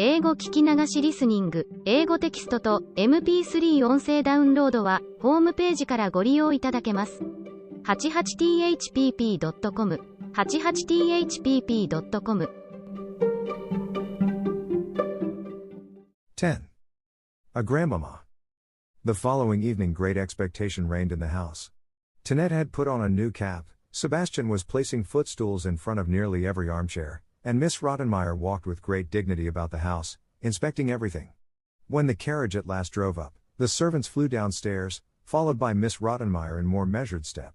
英語聞き流しリスニング、英語テキストと MP3 音声ダウンロードは、ホームページからご利用いただけます。88thpp.com、88thpp.com。 10. A grandmama. The following evening great expectation reigned in the house. Tinette had put on a new cap, Sebastian was placing footstools in front of nearly every armchair, and Miss Rottenmeier walked with great dignity about the house, inspecting everything. When the carriage at last drove up, the servants flew downstairs, followed by Miss Rottenmeier in more measured step.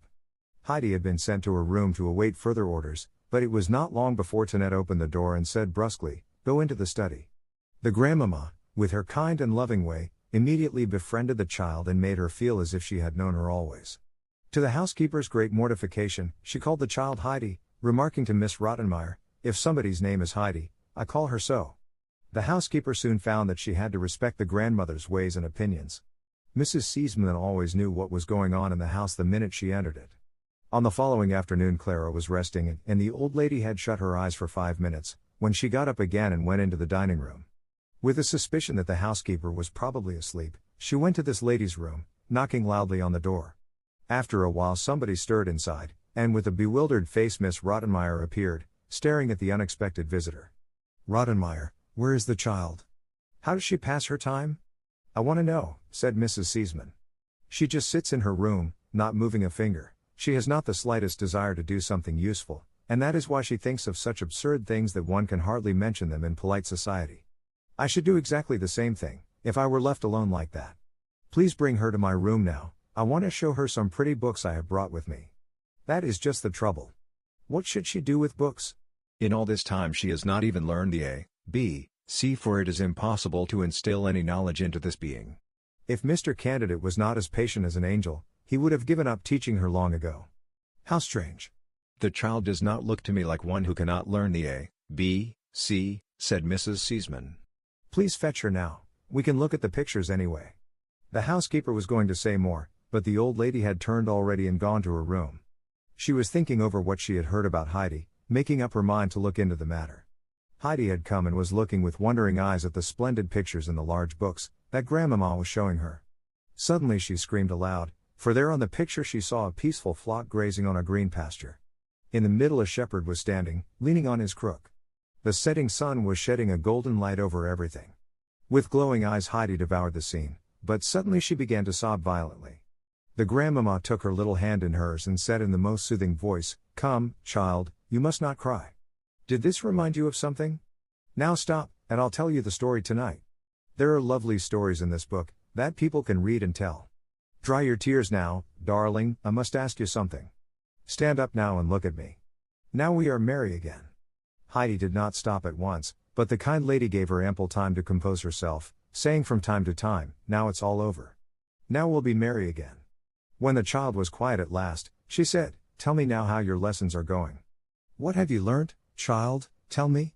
Heidi had been sent to her room to await further orders, but it was not long before Tinette opened the door and said brusquely, "Go into the study." The grandmamma, with her kind and loving way, immediately befriended the child and made her feel as if she had known her always. To the housekeeper's great mortification, she called the child Heidi, remarking to Miss Rottenmeier, "If somebody's name is Heidi, I call her so." The housekeeper soon found that she had to respect the grandmother's ways and opinions. Mrs. Seesman always knew what was going on in the house the minute she entered it. On the following afternoon Clara was resting and the old lady had shut her eyes for 5 minutes, when she got up again and went into the dining room. With a suspicion that the housekeeper was probably asleep, she went to this lady's room, knocking loudly on the door. After a while somebody stirred inside, and with a bewildered face Miss Rottenmeier appeared, staring at the unexpected visitor. "Rottenmeier, where is the child? How does she pass her time?" "I want to know," said Mrs. Seesman. "She just sits in her room, not moving a finger. She has not the slightest desire to do something useful, and that is why she thinks of such absurd things that one can hardly mention them in polite society. I should do exactly the same thing, if I were left alone like that. Please bring her to my room now, I want to show her some pretty books I have brought with me." That is just the trouble. What should she do with books? In all this time she has not even learned the A, B, C, for it is impossible to instill any knowledge into this being. If Mr. Candidate was not as patient as an angel, he would have given up teaching her long ago. How strange. "The child does not look to me like one who cannot learn the A, B, C," said Mrs. Seesman. "Please fetch her now, we can look at the pictures anyway." The housekeeper was going to say more, but the old lady had turned already and gone to her room. She was thinking over what she had heard about Heidi, making up her mind to look into the matter. Heidi had come and was looking with wondering eyes at the splendid pictures in the large books that Grandmamma was showing her. Suddenly she screamed aloud, for there on the picture she saw a peaceful flock grazing on a green pasture. In the middle a shepherd was standing, leaning on his crook. The setting sun was shedding a golden light over everything. With glowing eyes Heidi devoured the scene, but suddenly she began to sob violently. The grandmamma took her little hand in hers and said in the most soothing voice, "Come, child, you must not cry. Did this remind you of something? Now stop, and I'll tell you the story tonight. There are lovely stories in this book, that people can read and tell. Dry your tears now, darling, I must ask you something. Stand up now and look at me. Now we are merry again." Heidi did not stop at once, but the kind lady gave her ample time to compose herself, saying from time to time, "Now it's all over. Now we'll be merry again." When the child was quiet at last, she said, "Tell me now how your lessons are going. What have you learnt, child, tell me?"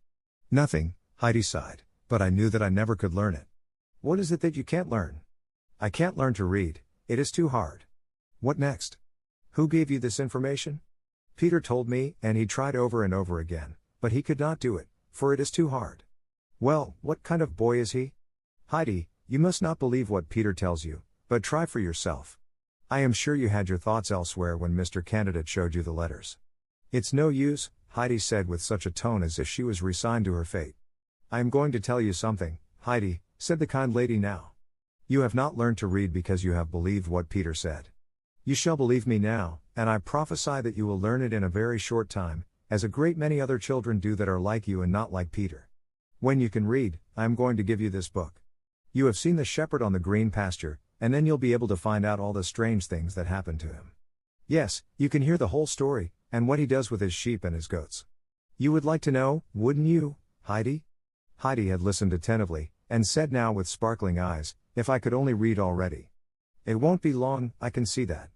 "Nothing," Heidi sighed, "but I knew that I never could learn it." "What is it that you can't learn?" "I can't learn to read, it is too hard." "What next?" "Who gave you this information?" "Peter told me, and he tried over and over again, but he could not do it, for it is too hard." "Well, what kind of boy is he?" "Heidi, you must not believe what Peter tells you, but try for yourself. I am sure you had your thoughts elsewhere when Mr. Candidate showed you the letters." "It's no use," Heidi said with such a tone as if she was resigned to her fate. "I am going to tell you something, Heidi," said the kind lady now. "You have not learned to read because you have believed what Peter said. You shall believe me now, and I prophesy that you will learn it in a very short time, as a great many other children do that are like you and not like Peter. When you can read, I am going to give you this book. You have seen the shepherd on the green pasture, and then you'll be able to find out all the strange things that happened to him. Yes, you can hear the whole story, and what he does with his sheep and his goats. You would like to know, wouldn't you, Heidi?" Heidi had listened attentively, and said now with sparkling eyes, "If I could only read already. It won't be long, I can see that.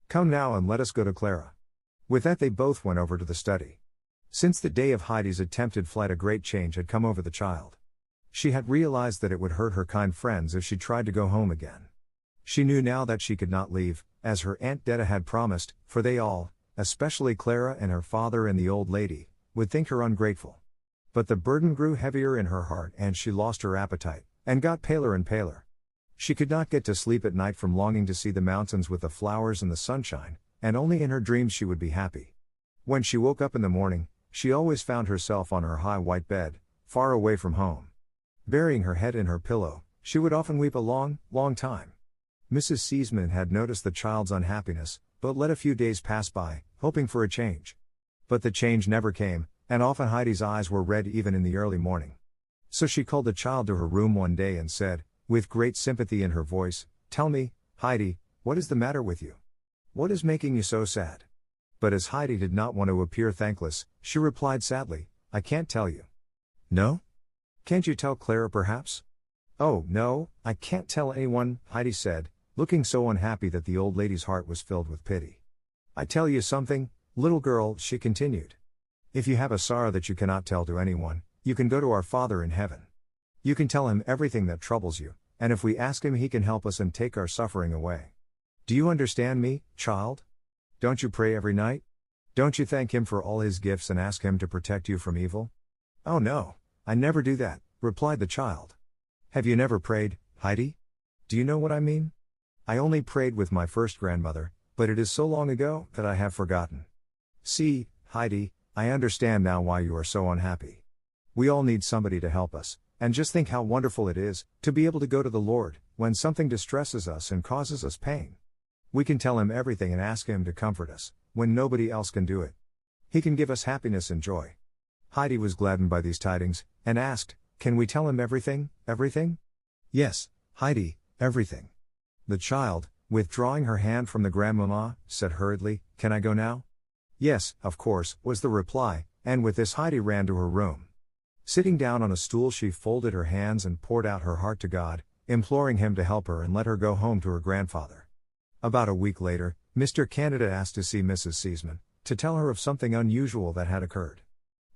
Come now and let us go to Clara." With that they both went over to the study. Since the day of Heidi's attempted flight a great change had come over the child. She had realized that it would hurt her kind friends if she tried to go home again. She knew now that she could not leave, as her Aunt Detta had promised, for they all, especially Clara and her father and the old lady, would think her ungrateful. But the burden grew heavier in her heart and she lost her appetite, and got paler and paler. She could not get to sleep at night from longing to see the mountains with the flowers and the sunshine, and only in her dreams she would be happy. When she woke up in the morning, she always found herself on her high white bed, far away from home. Burying her head in her pillow, she would often weep a long, long time. Mrs. Seesman had noticed the child's unhappiness, but let a few days pass by, hoping for a change. But the change never came, and often Heidi's eyes were red even in the early morning. So she called the child to her room one day and said, with great sympathy in her voice, "Tell me, Heidi, what is the matter with you? What is making you so sad?" But as Heidi did not want to appear thankless, she replied sadly, "I can't tell you." "No? Can't you tell Clara perhaps?" "Oh, no, I can't tell anyone," Heidi said, looking so unhappy that the old lady's heart was filled with pity. "I tell you something, little girl," she continued. "If you have a sorrow that you cannot tell to anyone, you can go to our Father in heaven. You can tell him everything that troubles you, and if we ask him he can help us and take our suffering away. Do you understand me, child? Don't you pray every night? Don't you thank him for all his gifts and ask him to protect you from evil?" "Oh no, I never do that," replied the child. "Have you never prayed, Heidi? Do you know what I mean? I only prayed with my first grandmother, but it is so long ago that I have forgotten. See, Heidi, I understand now why you are so unhappy. We all need somebody to help us, and just think how wonderful it is to be able to go to the Lord when something distresses us and causes us pain. We can tell him everything and ask him to comfort us when nobody else can do it. He can give us happiness and joy." Heidi was gladdened by these tidings, and asked, "Can we tell him everything, everything?" "Yes, Heidi, everything." The child, withdrawing her hand from the grandmamma, said hurriedly, "Can I go now?" "Yes, of course," was the reply, and with this Heidi ran to her room. Sitting down on a stool she folded her hands and poured out her heart to God, imploring him to help her and let her go home to her grandfather. About a week later, Mr. Candida asked to see Mrs. Seesman, to tell her of something unusual that had occurred.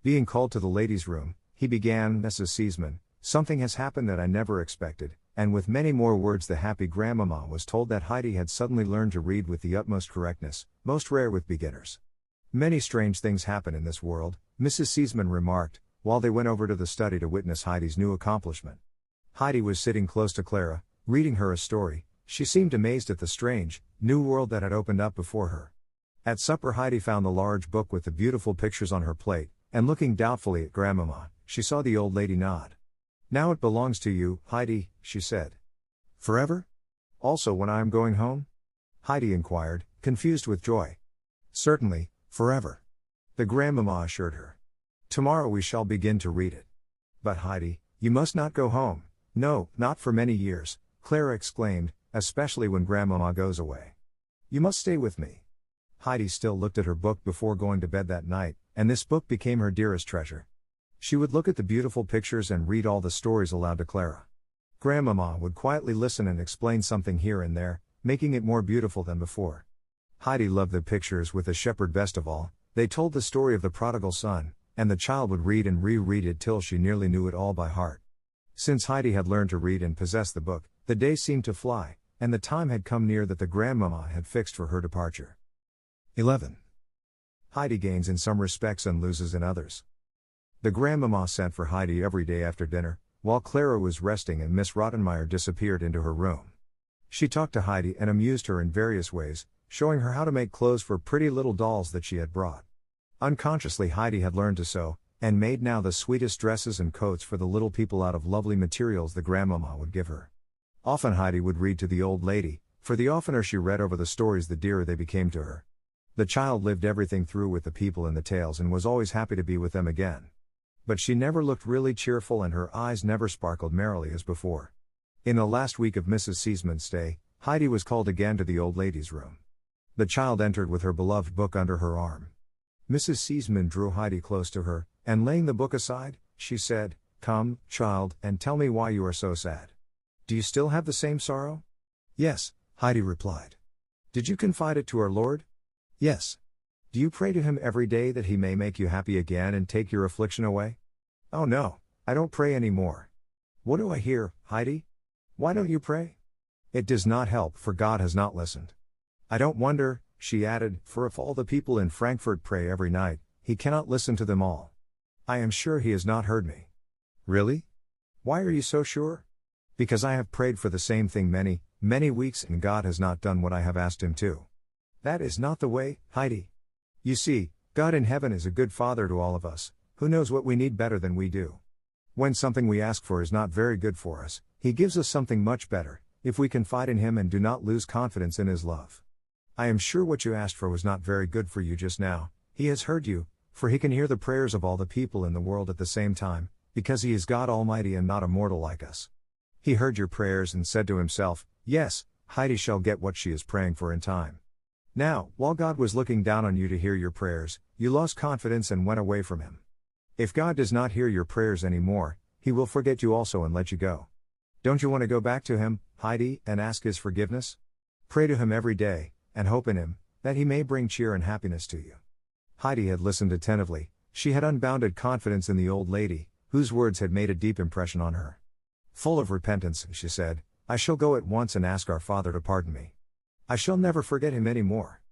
Being called to the ladies' room, he began, "Mrs. Seesman, something has happened that I never expected," and with many more words the happy grandmamma was told that Heidi had suddenly learned to read with the utmost correctness, most rare with beginners. "Many strange things happen in this world," Mrs. Seesman remarked, while they went over to the study to witness Heidi's new accomplishment. Heidi was sitting close to Clara, reading her a story. She seemed amazed at the strange, new world that had opened up before her. At supper Heidi found the large book with the beautiful pictures on her plate, and looking doubtfully at grandmamma, she saw the old lady nod. "Now it belongs to you, Heidi," she said. "Forever? Also when I am going home?" Heidi inquired, confused with joy. "Certainly, forever," the grandmamma assured her. "Tomorrow we shall begin to read it." "But Heidi, you must not go home." "No, not for many years," Clara exclaimed, "especially when grandmamma goes away. You must stay with me." Heidi still looked at her book before going to bed that night, and this book became her dearest treasure. She would look at the beautiful pictures and read all the stories aloud to Clara. Grandmamma would quietly listen and explain something here and there, making it more beautiful than before. Heidi loved the pictures with the shepherd best of all. They told the story of the prodigal son, and the child would read and reread it till she nearly knew it all by heart. Since Heidi had learned to read and possess the book, the days seemed to fly, and the time had come near that the grandmamma had fixed for her departure. 11. Heidi gains in some respects and loses in others. The grandmamma sent for Heidi every day after dinner, while Clara was resting and Miss Rottenmeier disappeared into her room. She talked to Heidi and amused her in various ways, showing her how to make clothes for pretty little dolls that she had brought. Unconsciously Heidi had learned to sew, and made now the sweetest dresses and coats for the little people out of lovely materials the grandmamma would give her. Often Heidi would read to the old lady, for the oftener she read over the stories the dearer they became to her. The child lived everything through with the people in the tales and was always happy to be with them again. But she never looked really cheerful and her eyes never sparkled merrily as before. In the last week of Mrs. Seesman's stay, Heidi was called again to the old lady's room. The child entered with her beloved book under her arm. Mrs. Seesman drew Heidi close to her, and laying the book aside, she said, "Come, child, and tell me why you are so sad. Do you still have the same sorrow?" "Yes," Heidi replied. "Did you confide it to our Lord?" "Yes." "Do you pray to him every day that he may make you happy again and take your affliction away?" "Oh no, I don't pray any more." "What do I hear, Heidi? Why don't you pray?" "It does not help, for God has not listened." "I don't wonder," she added, "for if all the people in Frankfurt pray every night, he cannot listen to them all." I am sure he has not heard me. Really? Why are you so sure? Because I have prayed for the same thing many, many weeks and God has not done what I have asked him to. That is not the way, Heidi. You see, God in heaven is a good father to all of us, who knows what we need better than we do. When something we ask for is not very good for us, he gives us something much better, if we confide in him and do not lose confidence in his love. I am sure what you asked for was not very good for you just now. He has heard you, for he can hear the prayers of all the people in the world at the same time, because he is God Almighty and not a mortal like us. He heard your prayers and said to himself, yes, Heidi shall get what she is praying for in time. Now, while God was looking down on you to hear your prayers, you lost confidence and went away from him. If God does not hear your prayers anymore, he will forget you also and let you go. Don't you want to go back to him, Heidi, and ask his forgiveness? Pray to him every day, and hope in him, that he may bring cheer and happiness to you. Heidi had listened attentively. She had unbounded confidence in the old lady, whose words had made a deep impression on her. Full of repentance, she said, I shall go at once and ask our father to pardon me. I shall never forget him any more.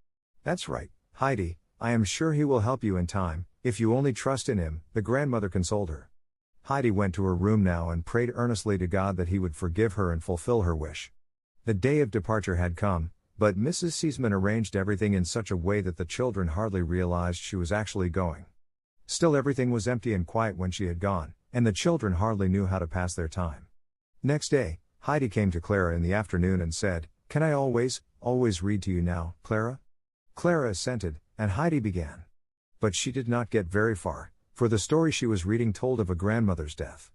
That's right, Heidi, I am sure he will help you in time, if you only trust in him, the grandmother consoled her. Heidi went to her room now and prayed earnestly to God that he would forgive her and fulfill her wish. The day of departure had come, but Mrs. Seesman arranged everything in such a way that the children hardly realized she was actually going. Still everything was empty and quiet when she had gone, and the children hardly knew how to pass their time. Next day, Heidi came to Clara in the afternoon and said, Can I always read to you now, Clara? Clara assented, and Heidi began. But she did not get very far, for the story she was reading told of a grandmother's death.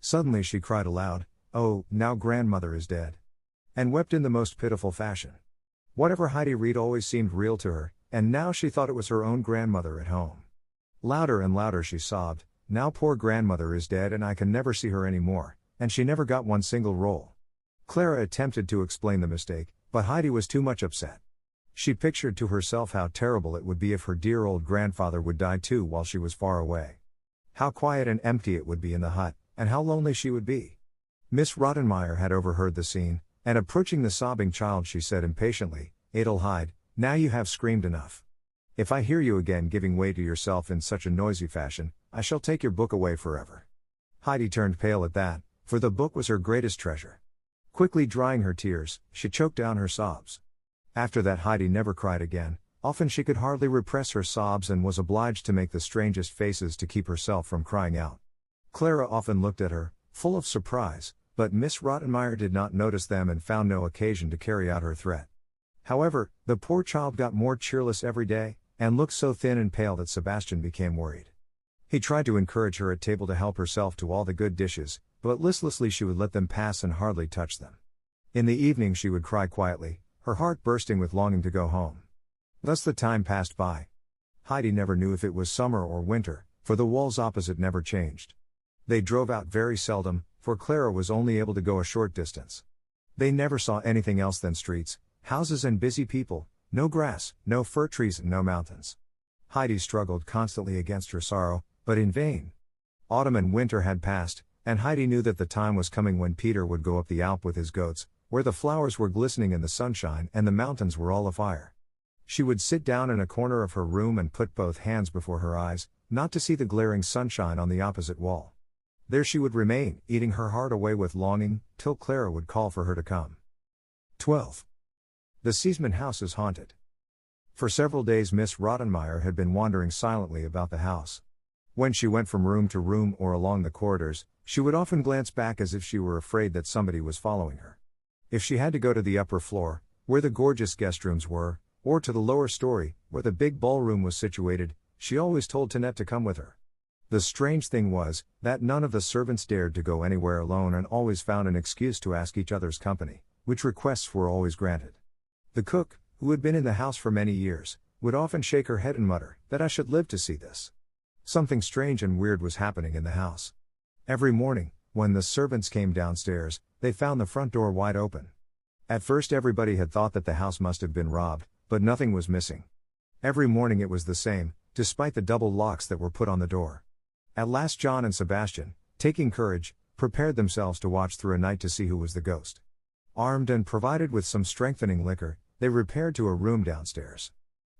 Suddenly she cried aloud, Oh, now grandmother is dead. And wept in the most pitiful fashion. Whatever Heidi read always seemed real to her, and now she thought it was her own grandmother at home. Louder and louder she sobbed, Now poor grandmother is dead and I can never see her any more, and she never got one single roll. Clara attempted to explain the mistake, but Heidi was too much upset. She pictured to herself how terrible it would be if her dear old grandfather would die too while she was far away. How quiet and empty it would be in the hut, and how lonely she would be. Miss Rottenmeier had overheard the scene, and approaching the sobbing child she said impatiently, Adelheid, now you have screamed enough. If I hear you again giving way to yourself in such a noisy fashion, I shall take your book away forever. Heidi turned pale at that, for the book was her greatest treasure. Quickly drying her tears, she choked down her sobs. After that Heidi never cried again. Often she could hardly repress her sobs and was obliged to make the strangest faces to keep herself from crying out. Clara often looked at her, full of surprise, but Miss Rottenmeier did not notice them and found no occasion to carry out her threat. However, the poor child got more cheerless every day, and looked so thin and pale that Sebastian became worried. He tried to encourage her at table to help herself to all the good dishes, but listlessly she would let them pass and hardly touch them. In the evening she would cry quietly, her heart bursting with longing to go home. Thus the time passed by. Heidi never knew if it was summer or winter, for the walls opposite never changed. They drove out very seldom, for Clara was only able to go a short distance. They never saw anything else than streets, houses and busy people, no grass, no fir trees and no mountains. Heidi struggled constantly against her sorrow, but in vain. Autumn and winter had passed, and Heidi knew that the time was coming when Peter would go up the Alp with his goats, where the flowers were glistening in the sunshine and the mountains were all afire. She would sit down in a corner of her room and put both hands before her eyes, not to see the glaring sunshine on the opposite wall. There she would remain, eating her heart away with longing, till Clara would call for her to come. 12. The Seesman house is haunted. For several days Miss Rottenmeier had been wandering silently about the house. When she went from room to room or along the corridors, she would often glance back as if she were afraid that somebody was following her. If she had to go to the upper floor, where the gorgeous guest rooms were, or to the lower story, where the big ballroom was situated, she always told Tinette to come with her. The strange thing was, that none of the servants dared to go anywhere alone and always found an excuse to ask each other's company, which requests were always granted. The cook, who had been in the house for many years, would often shake her head and mutter, that I should live to see this. Something strange and weird was happening in the house. Every morning, when the servants came downstairs, they found the front door wide open. At first everybody had thought that the house must have been robbed, but nothing was missing. Every morning it was the same, despite the double locks that were put on the door. At last John and Sebastian, taking courage, prepared themselves to watch through a night to see who was the ghost. Armed and provided with some strengthening liquor, they repaired to a room downstairs.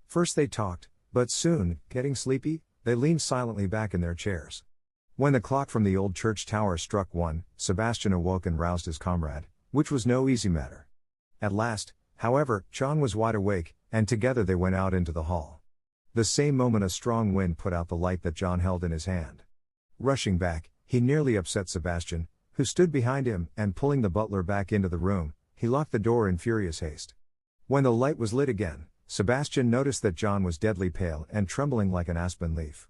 First they talked, but soon, getting sleepy, They leaned silently back in their chairs. When the clock from the old church tower struck 1, Sebastian awoke and roused his comrade, which was no easy matter. At last, however, John was wide awake, and together they went out into the hall. The same moment a strong wind put out the light that John held in his hand. Rushing back, he nearly upset Sebastian, who stood behind him, and pulling the butler back into the room, he locked the door in furious haste. When the light was lit again, Sebastian noticed that John was deadly pale and trembling like an aspen leaf.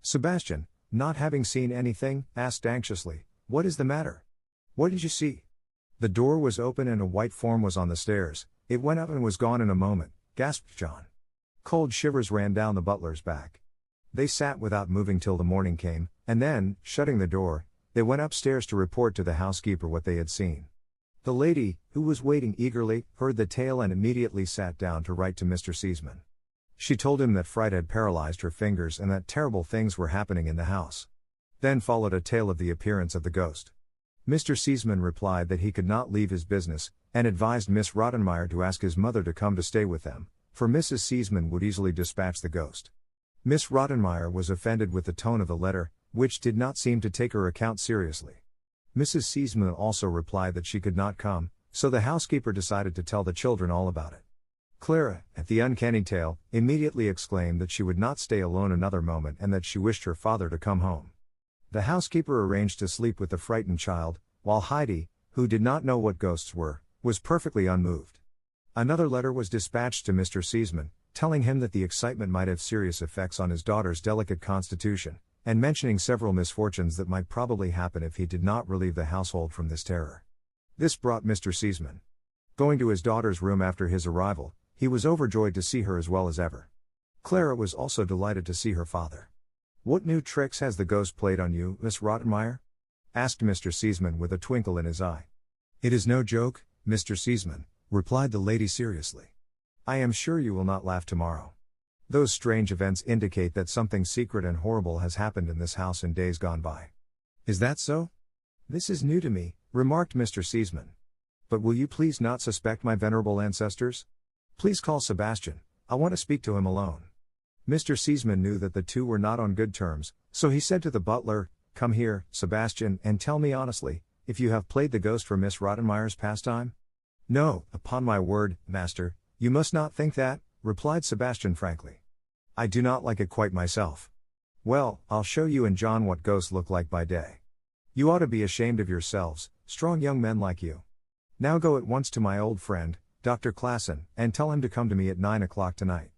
Sebastian, not having seen anything, asked anxiously, "What is the matter? What did you see?" The door was open and a white form was on the stairs. "It went up and was gone in a moment," gasped John. Cold shivers ran down the butler's back. They sat without moving till the morning came, and then, shutting the door, they went upstairs to report to the housekeeper what they had seen. The lady, who was waiting eagerly, heard the tale and immediately sat down to write to Mr. Seesman. She told him that fright had paralyzed her fingers and that terrible things were happening in the house. Then followed a tale of the appearance of the ghost. Mr. Seesman replied that he could not leave his business, and advised Miss Rottenmeier to ask his mother to come to stay with them, for Mrs. Seesman would easily dispatch the ghost. Miss Rottenmeier was offended with the tone of the letter, which did not seem to take her account seriously. Mrs. Seesman also replied that she could not come, so the housekeeper decided to tell the children all about it. Clara, at the uncanny tale, immediately exclaimed that she would not stay alone another moment and that she wished her father to come home. The housekeeper arranged to sleep with the frightened child, while Heidi, who did not know what ghosts were, was perfectly unmoved. Another letter was dispatched to Mr. Seesman, telling him that the excitement might have serious effects on his daughter's delicate constitution, and mentioning several misfortunes that might probably happen if he did not relieve the household from this terror. This brought Mr. Seesman. Going to his daughter's room after his arrival, he was overjoyed to see her as well as ever. Clara was also delighted to see her father. "What new tricks has the ghost played on you, Miss Rottenmeier?" asked Mr. Seesman with a twinkle in his eye. "It is no joke, Mr. Seesman," replied the lady seriously. "I am sure you will not laugh tomorrow. Those strange events indicate that something secret and horrible has happened in this house in days gone by." "Is that so? This is new to me," remarked Mr. Seesman. "But will you please not suspect my venerable ancestors? Please call Sebastian, I want to speak to him alone." Mr. Seesman knew that the two were not on good terms, so he said to the butler, "Come here, Sebastian, and tell me honestly, if you have played the ghost for Miss Rottenmeier's pastime?" "No, upon my word, master, you must not think that," replied Sebastian frankly. "I do not like it quite myself. Well, I'll show you and John what ghosts look like by day. You ought to be ashamed of yourselves, strong young men like you. Now go at once to my old friend, Dr. Klassen, and tell him to come to me at 9 o'clock tonight.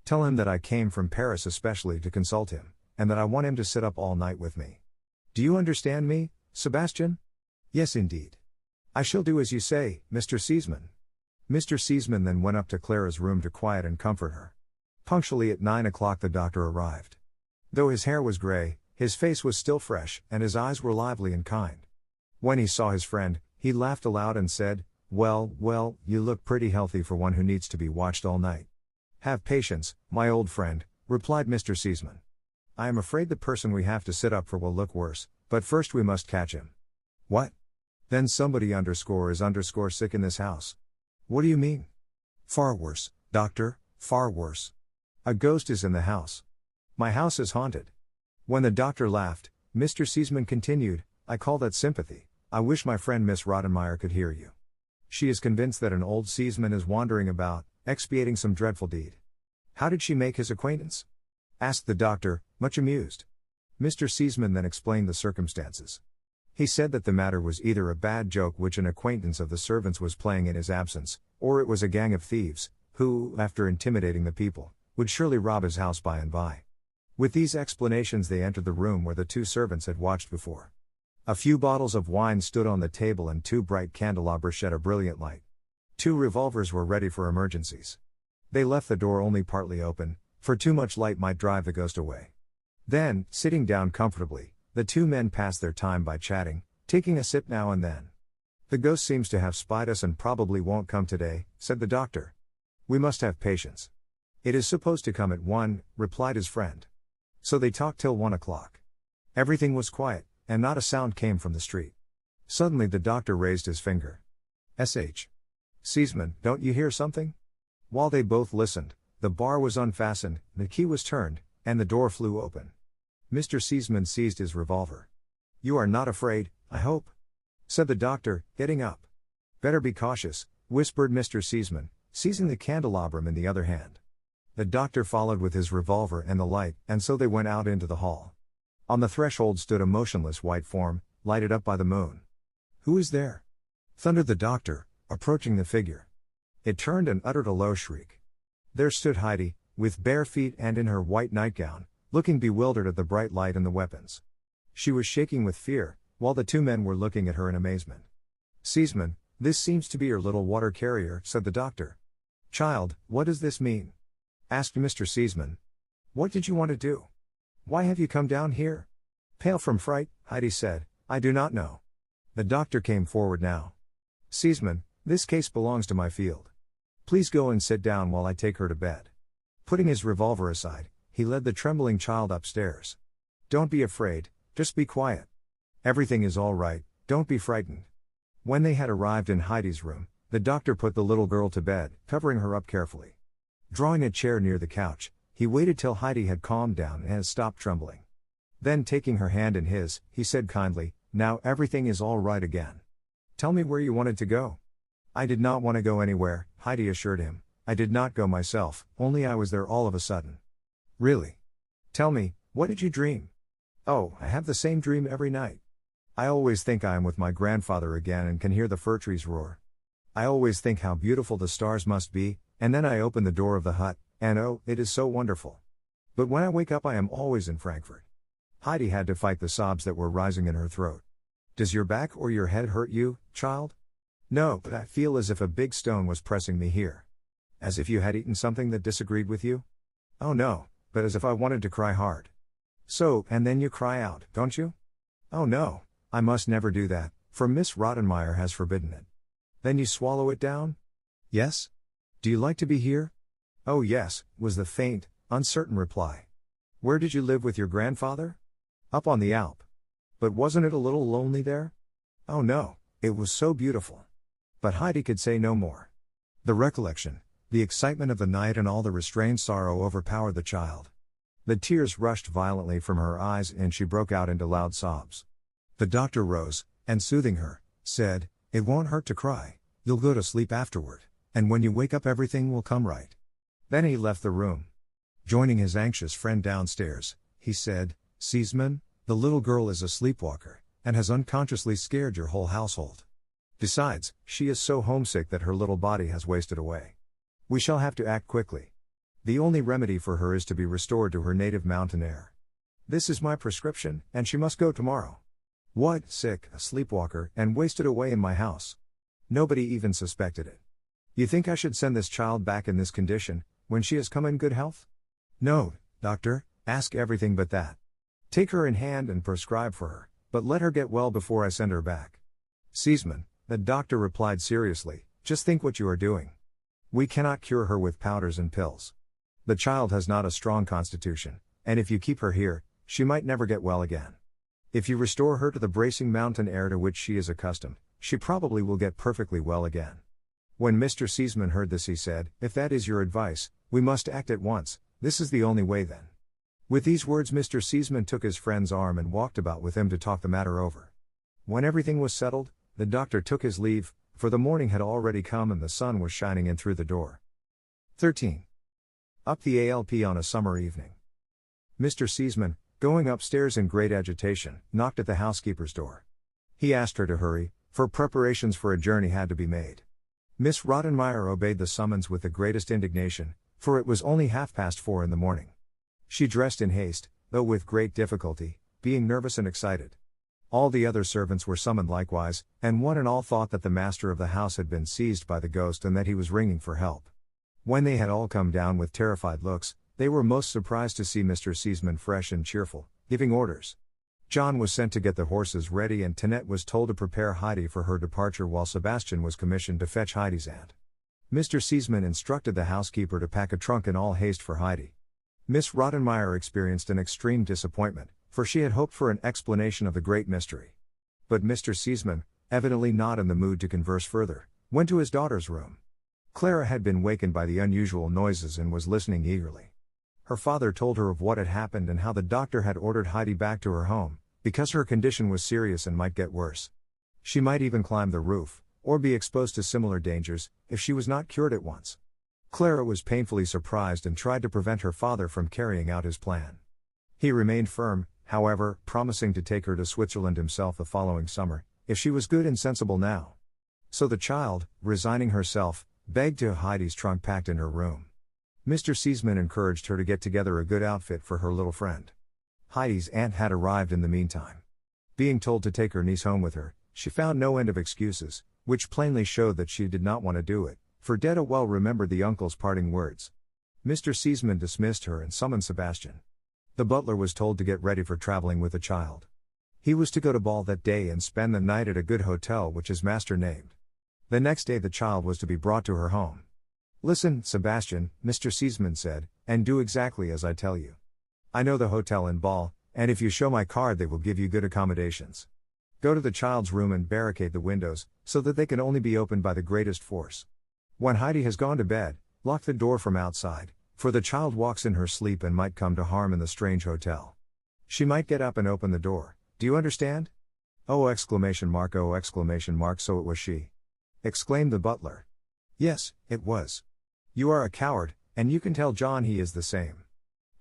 Tell him that I came from Paris especially to consult him, and that I want him to sit up all night with me. Do you understand me, Sebastian?" "Yes, indeed. I shall do as you say, Mr. Seesman." Mr. Seesman then went up to Clara's room to quiet and comfort her. Punctually at 9 o'clock the doctor arrived. Though his hair was gray, his face was still fresh, and his eyes were lively and kind. When he saw his friend, he laughed aloud and said, Well, you look pretty healthy for one who needs to be watched all night." "Have patience, my old friend," replied Mr. Seesman. "I am afraid the person we have to sit up for will look worse, but first we must catch him." "What? Then somebody is sick in this house." "What do you mean?" "Far worse, doctor, far worse. A ghost is in the house. My house is haunted." When the doctor laughed, Mr. Seesman continued, "I call that sympathy. I wish my friend Miss Rottenmeier could hear you. She is convinced that an old Seesman is wandering about, expiating some dreadful deed." "How did she make his acquaintance?" asked the doctor, much amused. Mr. Seesman then explained the circumstances. He said that the matter was either a bad joke which an acquaintance of the servants was playing in his absence, or it was a gang of thieves, who, after intimidating the people, would surely rob his house by and by. With these explanations they entered the room where the two servants had watched before. A few bottles of wine stood on the table and 2 bright candelabras shed a brilliant light. 2 revolvers were ready for emergencies. They left the door only partly open, for too much light might drive the ghost away. Then, sitting down comfortably, the 2 men passed their time by chatting, taking a sip now and then. "The ghost seems to have spied us and probably won't come today," said the doctor. "We must have patience. It is supposed to come at 1, replied his friend. So they talked till 1 o'clock. Everything was quiet, and not a sound came from the street. Suddenly the doctor raised his finger. "S.H. Seesman, don't you hear something?" While they both listened, the bar was unfastened, the key was turned, and the door flew open. Mr. Seaman seized his revolver. "You are not afraid, I hope?" said the doctor, getting up. "Better be cautious," whispered Mr. Seaman, seizing the candelabrum in the other hand. The doctor followed with his revolver and the light, and so they went out into the hall. On the threshold stood a motionless white form, lighted up by the moon. "Who is there?" thundered the doctor, approaching the figure. It turned and uttered a low shriek. There stood Heidi, with bare feet and in her white nightgown, looking bewildered at the bright light and the weapons. She was shaking with fear, while the two men were looking at her in amazement. "Seaman, this seems to be your little water carrier," said the doctor. "Child, what does this mean?" asked Mr. Seaman. "What did you want to do? Why have you come down here?" Pale from fright, Heidi said, "I do not know." The doctor came forward now. "Seaman, this case belongs to my field. Please go and sit down while I take her to bed." Putting his revolver aside, he led the trembling child upstairs. "Don't be afraid, just be quiet. Everything is all right, don't be frightened." When they had arrived in Heidi's room, the doctor put the little girl to bed, covering her up carefully. Drawing a chair near the couch, he waited till Heidi had calmed down and had stopped trembling. Then taking her hand in his, he said kindly, "Now everything is all right again. Tell me where you wanted to go." "I did not want to go anywhere," Heidi assured him. "I did not go myself, only I was there all of a sudden." "Really? Tell me, what did you dream?" "Oh, I have the same dream every night. I always think I am with my grandfather again and can hear the fir trees roar. I always think how beautiful the stars must be, and then I open the door of the hut, and oh, it is so wonderful. But when I wake up I am always in Frankfurt." Heidi had to fight the sobs that were rising in her throat. "Does your back or your head hurt you, child?" "No, but I feel as if a big stone was pressing me here." "As if you had eaten something that disagreed with you?" "Oh no, but as if I wanted to cry hard." "So, and then you cry out, don't you?" "Oh no, I must never do that, for Miss Rottenmeier has forbidden it." "Then you swallow it down?" "Yes." "Do you like to be here?" "Oh yes," was the faint, uncertain reply. "Where did you live with your grandfather?" "Up on the Alp." "But wasn't it a little lonely there?" "Oh no, it was so beautiful." But Heidi could say no more. The recollection, the excitement of the night and all the restrained sorrow overpowered the child. The tears rushed violently from her eyes and she broke out into loud sobs. The doctor rose, and soothing her, said, "It won't hurt to cry, you'll go to sleep afterward, and when you wake up everything will come right." Then he left the room. Joining his anxious friend downstairs, he said, "Seaman, the little girl is a sleepwalker, and has unconsciously scared your whole household. Besides, she is so homesick that her little body has wasted away. We shall have to act quickly. The only remedy for her is to be restored to her native mountain air. This is my prescription, and she must go tomorrow." "What, sick, a sleepwalker, and wasted away in my house? Nobody even suspected it. You think I should send this child back in this condition, when she has come in good health?" "No, doctor, ask everything but that. Take her in hand and prescribe for her, but let her get well before I send her back." "Seaman," the doctor replied seriously, "just think what you are doing. We cannot cure her with powders and pills. The child has not a strong constitution, and if you keep her here, she might never get well again. If you restore her to the bracing mountain air to which she is accustomed, she probably will get perfectly well again." When Mr. Seaman heard this he said, "If that is your advice, we must act at once, this is the only way then." With these words Mr. Seaman took his friend's arm and walked about with him to talk the matter over. When everything was settled, the doctor took his leave, for the morning had already come and the sun was shining in through the door. 13. Up the ALP on a summer evening. Mr. Seaman, going upstairs in great agitation, knocked at the housekeeper's door. He asked her to hurry, for preparations for a journey had to be made. Miss Rottenmeier obeyed the summons with the greatest indignation, for it was only 4:30 in the morning. She dressed in haste, though with great difficulty, being nervous and excited. All the other servants were summoned likewise, and one and all thought that the master of the house had been seized by the ghost and that he was ringing for help. When they had all come down with terrified looks, they were most surprised to see Mr. Seaman fresh and cheerful, giving orders. John was sent to get the horses ready and Tinette was told to prepare Heidi for her departure while Sebastian was commissioned to fetch Heidi's aunt. Mr. Seaman instructed the housekeeper to pack a trunk in all haste for Heidi. Miss Rottenmeier experienced an extreme disappointment, for she had hoped for an explanation of the great mystery. But Mr. Seaman, evidently not in the mood to converse further, went to his daughter's room. Clara had been wakened by the unusual noises and was listening eagerly. Her father told her of what had happened and how the doctor had ordered Heidi back to her home, because her condition was serious and might get worse. She might even climb the roof, or be exposed to similar dangers, if she was not cured at once. Clara was painfully surprised and tried to prevent her father from carrying out his plan. He remained firm, however, promising to take her to Switzerland himself the following summer, if she was good and sensible now. So the child, resigning herself, begged to have Heidi's trunk packed in her room. Mr. Seisman encouraged her to get together a good outfit for her little friend. Heidi's aunt had arrived in the meantime. Being told to take her niece home with her, she found no end of excuses, which plainly showed that she did not want to do it, for Detta well remembered the uncle's parting words. Mr. Seisman dismissed her and summoned Sebastian. The butler was told to get ready for traveling with the child. He was to go to ball that day and spend the night at a good hotel which his master named. The next day the child was to be brought to her home. "Listen, Sebastian," Mr. Seisman said, "and do exactly as I tell you. I know the hotel in Ball, and if you show my card they will give you good accommodations. Go to the child's room and barricade the windows, so that they can only be opened by the greatest force. When Heidi has gone to bed, lock the door from outside, for the child walks in her sleep and might come to harm in the strange hotel. She might get up and open the door. Do you understand?" "Oh!" "Oh!" "So it was she!" exclaimed the butler. "Yes, it was. You are a coward, and you can tell John he is the same.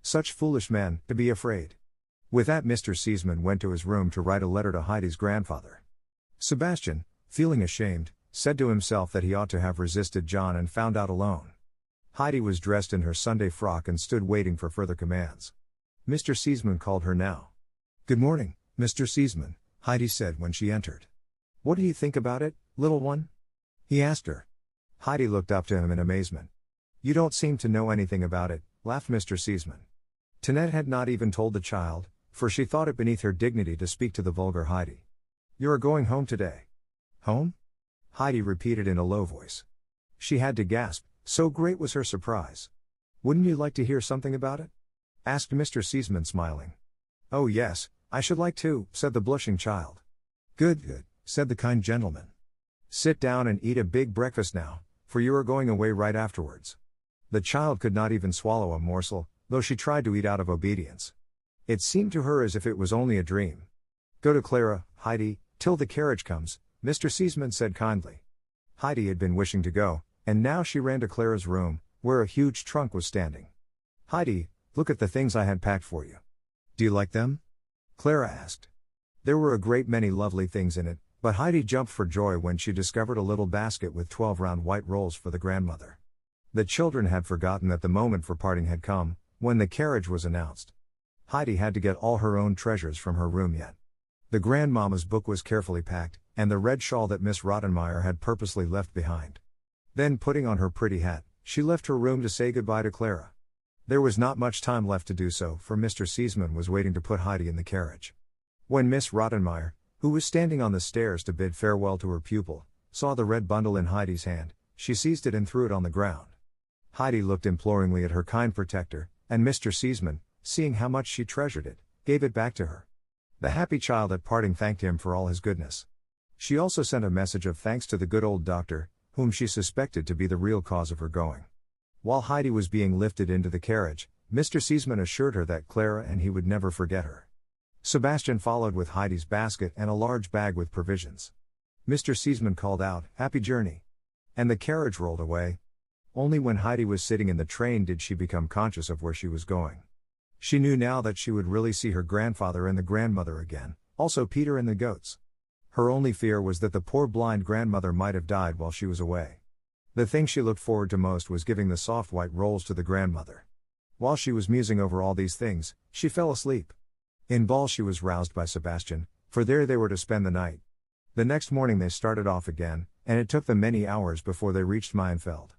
Such foolish men, to be afraid." With that Mr. Seisman went to his room to write a letter to Heidi's grandfather. Sebastian, feeling ashamed, said to himself that he ought to have resisted John and found out alone. Heidi was dressed in her Sunday frock and stood waiting for further commands. Mr. Seisman called her now. "Good morning, Mr. Seisman," Heidi said when she entered. "What do you think about it, little one?" he asked her. Heidi looked up to him in amazement. "You don't seem to know anything about it," laughed Mr. Seisman. Tinette had not even told the child, for she thought it beneath her dignity to speak to the vulgar Heidi. "You are going home today?" "Home?" Heidi repeated in a low voice. She had to gasp, so great was her surprise. "Wouldn't you like to hear something about it?" asked Mr. Seisman, smiling. "Oh yes, I should like to," said the blushing child. Good, said the kind gentleman. "Sit down and eat a big breakfast now, for you are going away right afterwards." The child could not even swallow a morsel, though she tried to eat out of obedience. It seemed to her as if it was only a dream. "Go to Clara, Heidi, till the carriage comes," Mr. Seisman said kindly. Heidi had been wishing to go, and now she ran to Clara's room, where a huge trunk was standing. "Heidi, look at the things I had packed for you. Do you like them?" Clara asked. There were a great many lovely things in it, but Heidi jumped for joy when she discovered a little basket with 12 round white rolls for the grandmother. The children had forgotten that the moment for parting had come, when the carriage was announced. Heidi had to get all her own treasures from her room yet. The grandmama's book was carefully packed, and the red shawl that Miss Rottenmeier had purposely left behind. Then putting on her pretty hat, she left her room to say goodbye to Clara. There was not much time left to do so, for Mr. Seisman was waiting to put Heidi in the carriage. When Miss Rottenmeier, who was standing on the stairs to bid farewell to her pupil, saw the red bundle in Heidi's hand, she seized it and threw it on the ground. Heidi looked imploringly at her kind protector, and Mr. Seisman, seeing how much she treasured it, gave it back to her. The happy child at parting thanked him for all his goodness. She also sent a message of thanks to the good old doctor, whom she suspected to be the real cause of her going. While Heidi was being lifted into the carriage, Mr. Seisman assured her that Clara and he would never forget her. Sebastian followed with Heidi's basket and a large bag with provisions. Mr. Seisman called out, "Happy journey!" and the carriage rolled away. Only when Heidi was sitting in the train did she become conscious of where she was going. She knew now that she would really see her grandfather and the grandmother again, also Peter and the goats. Her only fear was that the poor blind grandmother might have died while she was away. The thing she looked forward to most was giving the soft white rolls to the grandmother. While she was musing over all these things, she fell asleep. In Ball she was roused by Sebastian, for there they were to spend the night. The next morning they started off again, and it took them many hours before they reached Meienfeld.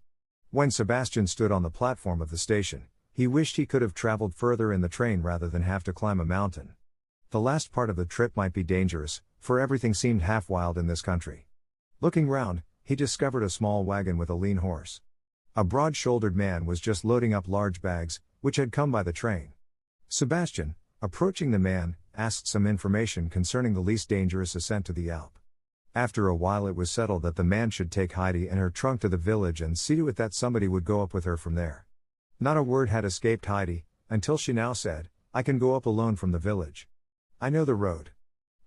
When Sebastian stood on the platform of the station, he wished he could have traveled further in the train rather than have to climb a mountain. The last part of the trip might be dangerous, for everything seemed half wild in this country. Looking round, he discovered a small wagon with a lean horse. A broad-shouldered man was just loading up large bags, which had come by the train. Sebastian, approaching the man, asked some information concerning the least dangerous ascent to the Alp. After a while it was settled that the man should take Heidi and her trunk to the village and see to it that somebody would go up with her from there. Not a word had escaped Heidi, until she now said, "I can go up alone from the village. I know the road."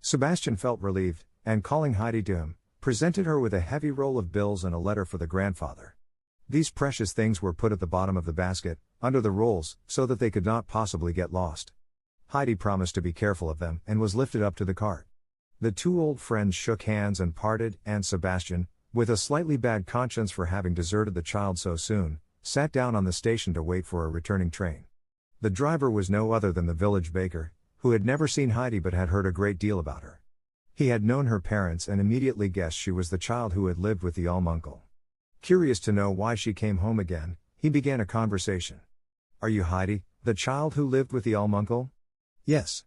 Sebastian felt relieved, and calling Heidi to him, presented her with a heavy roll of bills and a letter for the grandfather. These precious things were put at the bottom of the basket, under the rolls, so that they could not possibly get lost. Heidi promised to be careful of them and was lifted up to the cart. The two old friends shook hands and parted, and Sebastian, with a slightly bad conscience for having deserted the child so soon, sat down on the station to wait for a returning train. The driver was no other than the village baker, who had never seen Heidi but had heard a great deal about her. He had known her parents and immediately guessed she was the child who had lived with the almuncle. Curious to know why she came home again, he began a conversation. "Are you Heidi, the child who lived with the almuncle?" "Yes."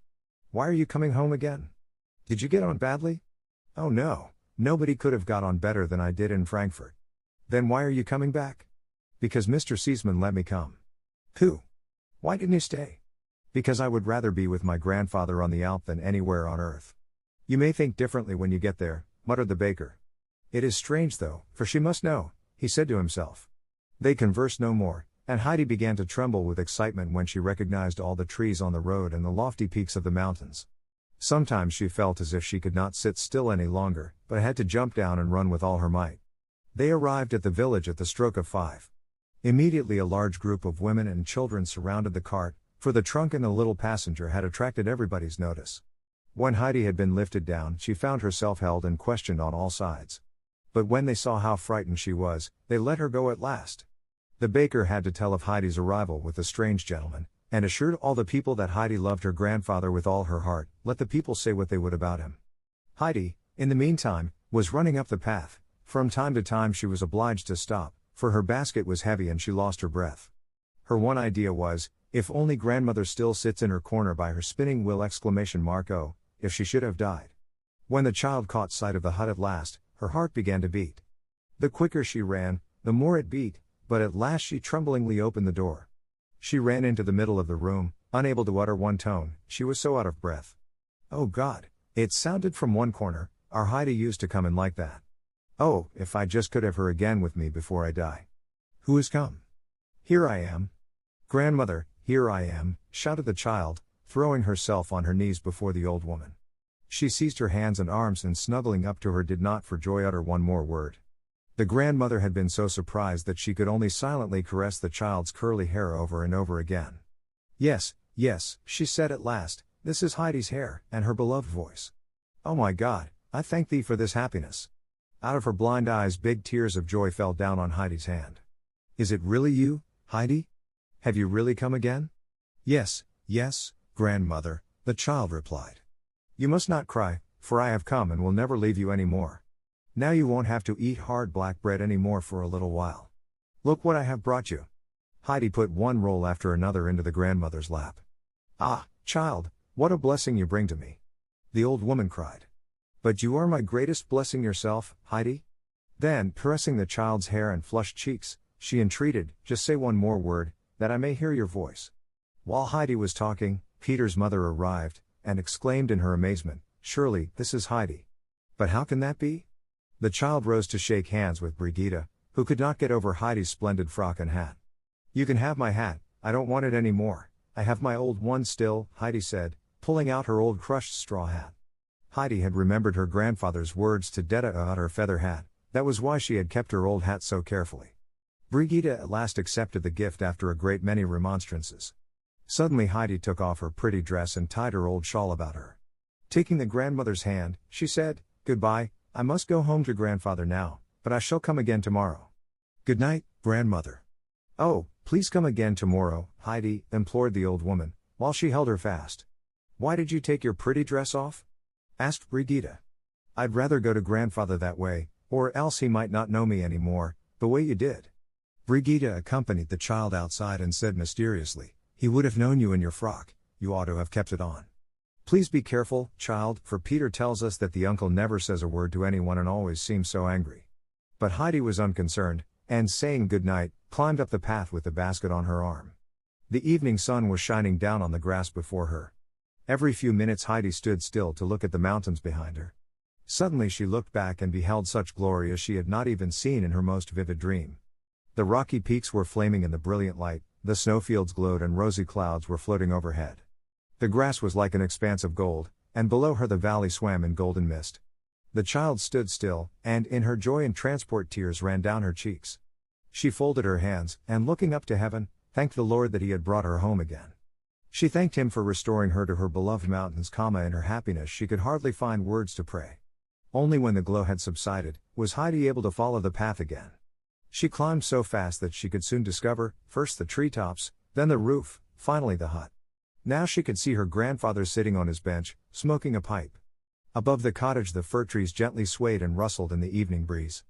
"Why are you coming home again? Did you get on badly?" "Oh no, nobody could have got on better than I did in Frankfurt." "Then why are you coming back?" "Because Mr. Seisman let me come." "Who? Why didn't you stay?" "Because I would rather be with my grandfather on the Alp than anywhere on earth." "You may think differently when you get there," muttered the baker. "It is strange though, for she must know," he said to himself. They conversed no more, and Heidi began to tremble with excitement when she recognized all the trees on the road and the lofty peaks of the mountains. Sometimes she felt as if she could not sit still any longer, but had to jump down and run with all her might. They arrived at the village at the stroke of 5. Immediately a large group of women and children surrounded the cart, for the trunk and the little passenger had attracted everybody's notice. When Heidi had been lifted down, she found herself held and questioned on all sides. But when they saw how frightened she was, they let her go at last. The baker had to tell of Heidi's arrival with the strange gentleman, and assured all the people that Heidi loved her grandfather with all her heart, let the people say what they would about him. Heidi, in the meantime, was running up the path. From time to time she was obliged to stop, for her basket was heavy and she lost her breath. Her one idea was, if only grandmother still sits in her corner by her spinning wheel! Oh, if she should have died. When the child caught sight of the hut at last, her heart began to beat. The quicker she ran, the more it beat, but at last she tremblingly opened the door. She ran into the middle of the room, unable to utter one tone, she was so out of breath. "Oh God," it sounded from one corner, "our Heidi used to come in like that. Oh, if I just could have her again with me before I die." "Who has come?" "Here I am." "Grandmother, here I am," shouted the child, throwing herself on her knees before the old woman. She seized her hands and arms and snuggling up to her did not for joy utter one more word. The grandmother had been so surprised that she could only silently caress the child's curly hair over and over again. "Yes, yes," she said at last, "this is Heidi's hair," and her beloved voice. "Oh my God, I thank thee for this happiness." Out of her blind eyes big tears of joy fell down on Heidi's hand. "Is it really you, Heidi? Have you really come again?" "Yes, yes, grandmother," the child replied. "You must not cry, for I have come and will never leave you any more. Now you won't have to eat hard black bread any more for a little while. Look what I have brought you." Heidi put one roll after another into the grandmother's lap. "Ah, child, what a blessing you bring to me!" the old woman cried. "But you are my greatest blessing yourself, Heidi." Then, caressing the child's hair and flushed cheeks, she entreated, "Just say one more word, that I may hear your voice." While Heidi was talking, Peter's mother arrived, and exclaimed in her amazement, "Surely, this is Heidi. But how can that be?" The child rose to shake hands with Brigitte, who could not get over Heidi's splendid frock and hat. "You can have my hat, I don't want it any more, I have my old one still," Heidi said, pulling out her old crushed straw hat. Heidi had remembered her grandfather's words to Detta about her feather hat, that was why she had kept her old hat so carefully. Brigitte at last accepted the gift after a great many remonstrances. Suddenly Heidi took off her pretty dress and tied her old shawl about her. Taking the grandmother's hand, she said, "Goodbye, I must go home to grandfather now, but I shall come again tomorrow." "Good night, grandmother." "Oh, please come again tomorrow," Heidi implored the old woman, while she held her fast. "Why did you take your pretty dress off?" asked Brigitte. "I'd rather go to grandfather that way, or else he might not know me any more, the way you did." Brigitte accompanied the child outside and said mysteriously, "He would have known you in your frock, you ought to have kept it on. Please be careful, child, for Peter tells us that the uncle never says a word to anyone and always seems so angry." But Heidi was unconcerned, and saying good night, climbed up the path with the basket on her arm. The evening sun was shining down on the grass before her. Every few minutes Heidi stood still to look at the mountains behind her. Suddenly she looked back and beheld such glory as she had not even seen in her most vivid dream. The rocky peaks were flaming in the brilliant light, the snowfields glowed and rosy clouds were floating overhead. The grass was like an expanse of gold, and below her the valley swam in golden mist. The child stood still, and in her joy and transport tears ran down her cheeks. She folded her hands, and looking up to heaven, thanked the Lord that he had brought her home again. She thanked him for restoring her to her beloved mountains, in her happiness she could hardly find words to pray. Only when the glow had subsided, was Heidi able to follow the path again. She climbed so fast that she could soon discover, first the treetops, then the roof, finally the hut. Now she could see her grandfather sitting on his bench, smoking a pipe. Above the cottage the fir trees gently swayed and rustled in the evening breeze.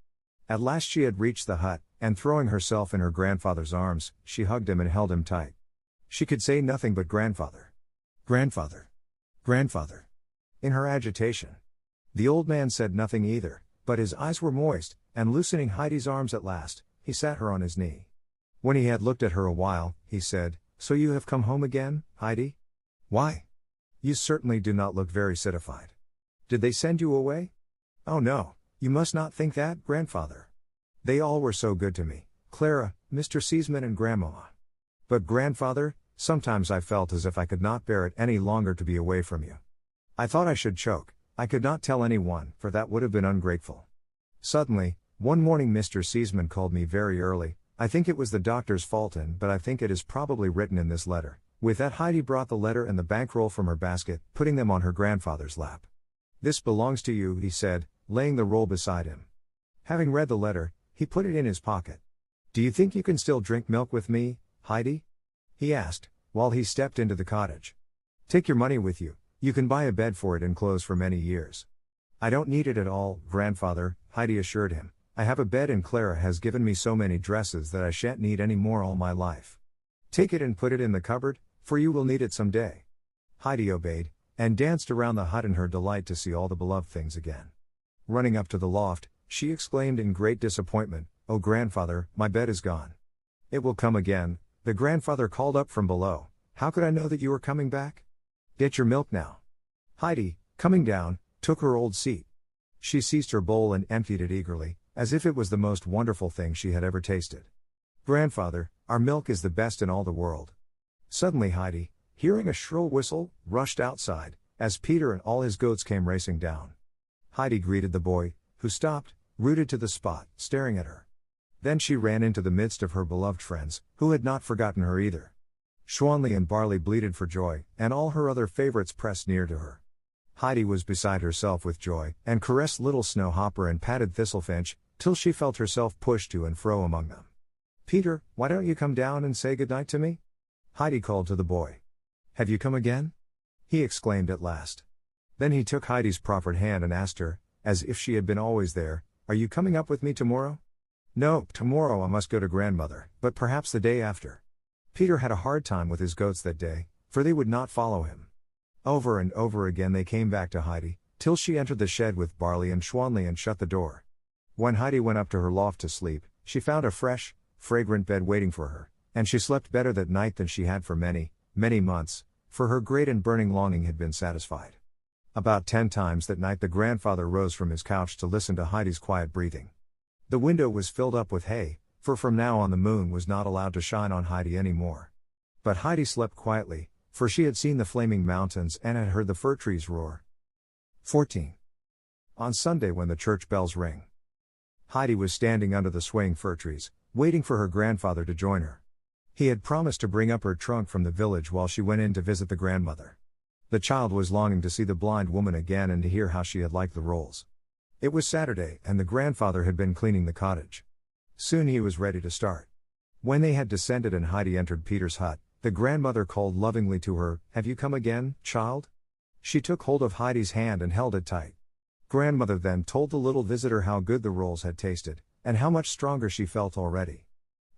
At last she had reached the hut, and throwing herself in her grandfather's arms, she hugged him and held him tight. She could say nothing but grandfather. Grandfather. Grandfather. In her agitation. The old man said nothing either, but his eyes were moist, and loosening Heidi's arms at last, he sat her on his knee. When he had looked at her a while, he said, "So you have come home again, Heidi? Why? You certainly do not look very citified. Did they send you away?" "Oh no, you must not think that, grandfather. They all were so good to me, Clara, Mr. Seaman and grandmama. But grandfather, sometimes I felt as if I could not bear it any longer to be away from you. I thought I should choke. I could not tell anyone, for that would have been ungrateful. Suddenly, one morning Mr. Seaman called me very early. I think it was the doctor's fault but I think it is probably written in this letter." With that Heidi brought the letter and the bankroll from her basket, putting them on her grandfather's lap. "This belongs to you," he said, laying the roll beside him. Having read the letter, he put it in his pocket. "Do you think you can still drink milk with me, Heidi?" he asked, while he stepped into the cottage. "Take your money with you. You can buy a bed for it and clothes for many years." "I don't need it at all, grandfather," Heidi assured him. "I have a bed and Clara has given me so many dresses that I shan't need any more all my life. Take it and put it in the cupboard, for you will need it some day." Heidi obeyed, and danced around the hut in her delight to see all the beloved things again. Running up to the loft, she exclaimed in great disappointment, "Oh grandfather, my bed is gone." "It will come again," the grandfather called up from below. "How could I know that you were coming back? Get your milk now." Heidi, coming down, took her old seat. She seized her bowl and emptied it eagerly, as if it was the most wonderful thing she had ever tasted. "Grandfather, our milk is the best in all the world." Suddenly Heidi, hearing a shrill whistle, rushed outside, as Peter and all his goats came racing down. Heidi greeted the boy, who stopped, rooted to the spot, staring at her. Then she ran into the midst of her beloved friends, who had not forgotten her either. Schwanley and Barley bleated for joy, and all her other favorites pressed near to her. Heidi was beside herself with joy, and caressed little Snowhopper and patted Thistlefinch, till she felt herself pushed to and fro among them. "Peter, why don't you come down and say good night to me?" Heidi called to the boy. "Have you come again?" he exclaimed at last. Then he took Heidi's proffered hand and asked her, as if she had been always there, "Are you coming up with me tomorrow?" "No, tomorrow I must go to grandmother, but perhaps the day after." Peter had a hard time with his goats that day, for they would not follow him. Over and over again they came back to Heidi, till she entered the shed with Barley and Schwanley and shut the door. When Heidi went up to her loft to sleep, she found a fresh, fragrant bed waiting for her, and she slept better that night than she had for many, many months, for her great and burning longing had been satisfied. About 10 times that night the grandfather rose from his couch to listen to Heidi's quiet breathing. The window was filled up with hay, for from now on the moon was not allowed to shine on Heidi any more. But Heidi slept quietly, for she had seen the flaming mountains and had heard the fir trees roar. 14. On Sunday when the church bells ring. Heidi was standing under the swaying fir trees, waiting for her grandfather to join her. He had promised to bring up her trunk from the village while she went in to visit the grandmother. The child was longing to see the blind woman again and to hear how she had liked the rolls. It was Saturday, and the grandfather had been cleaning the cottage. Soon he was ready to start. When they had descended and Heidi entered Peter's hut, the grandmother called lovingly to her, "Have you come again, child?" She took hold of Heidi's hand and held it tight. Grandmother then told the little visitor how good the rolls had tasted, and how much stronger she felt already.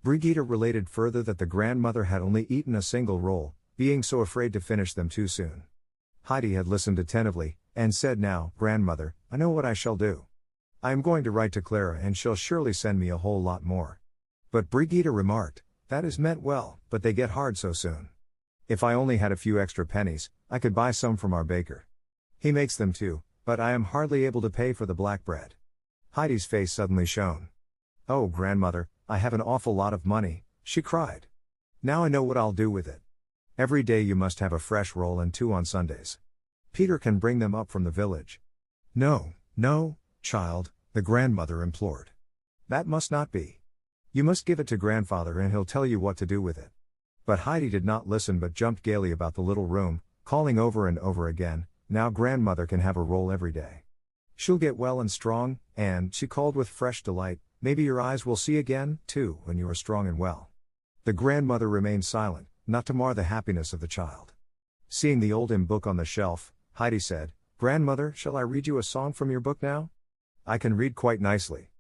Brigitte related further that the grandmother had only eaten a single roll, being so afraid to finish them too soon. Heidi had listened attentively, and said, "Now, grandmother, I know what I shall do. I am going to write to Clara and she'll surely send me a whole lot more." But Brigitte remarked, "That is meant well, but they get hard so soon. If I only had a few extra pennies, I could buy some from our baker. He makes them too, but I am hardly able to pay for the black bread." Heidi's face suddenly shone. "Oh grandmother, I have an awful lot of money," she cried. Now I know what I'll do with it. Every day you must have a fresh roll and 2 on Sundays. Peter can bring them up from the village. No, no, child, the grandmother implored. That must not be. You must give it to grandfather and he'll tell you what to do with it. But Heidi did not listen but jumped gaily about the little room, calling over and over again, now grandmother can have a roll every day. She'll get well and strong, and, she called with fresh delight, maybe your eyes will see again, too, when you are strong and well. The grandmother remained silent, not to mar the happiness of the child. Seeing the old hymn book on the shelf, Heidi said, Grandmother, shall I read you a song from your book now? I can read quite nicely.